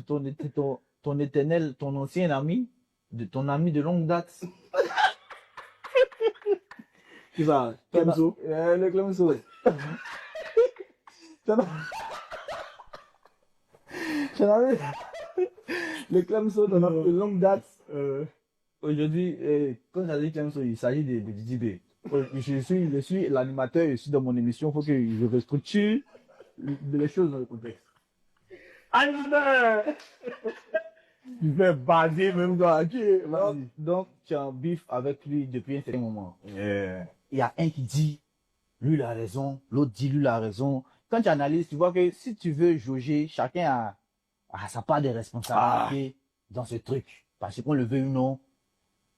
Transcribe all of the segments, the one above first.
ton éternel, ton ancien ami, ton ami de longue date. C'est ça, Clemso. Le Clemso. Ton ami, le Clemso, ton ami de longue date. Aujourd'hui, quand j'ai dit Clemso, il s'agit de Didi B. Je suis l'animateur, je suis dans mon émission, il faut que je restructure les choses dans le contexte. Animateur! Tu fais baser même toi. Donc, tu es en bif avec lui depuis un certain moment. Il y a un qui dit, lui il a raison, l'autre dit, lui il a raison. Quand tu analyses, tu vois que si tu veux jauger, chacun a sa part de responsabilité dans ce truc. Parce qu'on le veut ou non,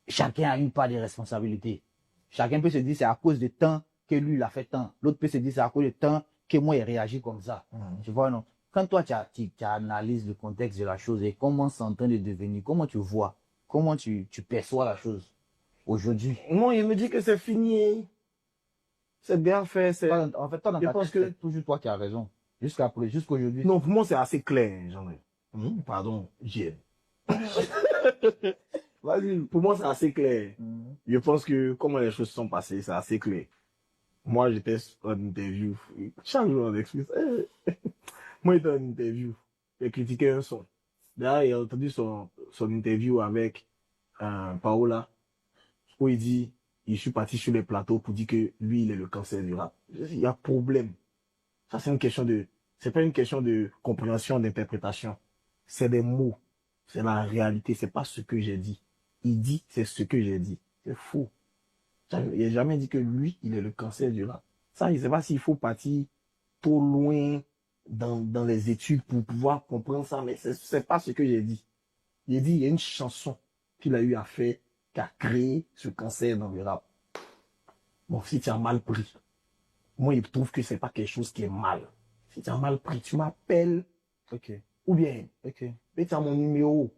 chacun a une part de responsabilité. Chacun peut se dire c'est à cause de temps que lui il a fait tant. L'autre peut se dire c'est à cause de temps que moi il réagit comme ça. Tu vois, non? Quand toi tu analyses le contexte de la chose et comment c'est en train de devenir, comment tu vois, comment tu perçois la chose aujourd'hui. Moi, il me dit que c'est fini. C'est bien fait. En fait, toi, dans ta tête, c'est toujours toi qui as raison. Jusqu'aujourd'hui. Non, pour moi, c'est assez clair, Jean-Luc. Pardon, j'ai. Vas-y. Pour moi, c'est assez clair. Je pense que comment les choses sont passées, c'est assez clair. Moi, j'étais en interview. Chaque jour, on explique. Moi, j'étais en interview. J'ai critiqué un son. D'ailleurs, j'ai entendu son interview avec Paola, où il dit, je suis parti sur les plateaux pour dire que lui, il est le cancer du rap. Il y a problème. Ça, c'est pas une question de compréhension, d'interprétation. C'est des mots. C'est la réalité. C'est pas ce que j'ai dit. Il dit, c'est ce que j'ai dit. C'est faux. Il n'a jamais dit que lui, il est le cancer du rap. Ça, je sais pas s'il faut partir trop loin dans les études pour pouvoir comprendre ça, mais c'est pas ce que j'ai dit. J'ai dit, il y a une chanson qu'il a eu à faire, qui a créé ce cancer dans le rap. Bon, si tu as mal pris, moi, il trouve que c'est pas quelque chose qui est mal. Si tu as mal pris, tu m'appelles. Ok. Ou bien, ok. Mais tu as mon numéro.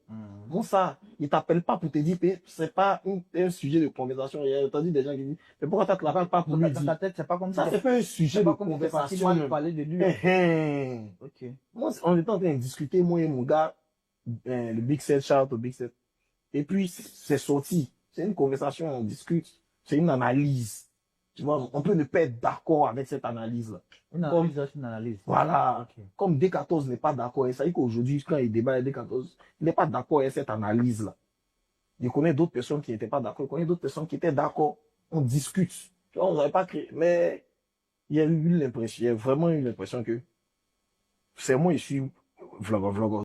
Bon, ça, il t'appelle pas pour te dire, c'est pas un sujet de conversation. J'ai entendu des gens qui disent, mais pourquoi tu l'appelles pas pour lui dire? Dans ta tête, c'est pas comme ça. C'est pas un sujet de conversation. Mal parler de lui. Ok. Moi, on était en train de discuter, moi et mon gars, le Big Set, shout au Big Set. Et puis, c'est sorti. C'est une conversation, on discute. C'est une analyse. Tu vois, on peut ne pas être d'accord avec cette analyse-là. Une analyse. Voilà. Okay. Comme D14 n'est pas d'accord. Et ça dit qu'aujourd'hui, quand il débat avec D14, il n'est pas d'accord avec cette analyse-là. Je connais d'autres personnes qui n'étaient pas d'accord. Je connais d'autres personnes qui étaient d'accord. On discute. Tu vois, on n'avait pas créé. Mais il y a vraiment eu l'impression que c'est moi, je suis vlogger.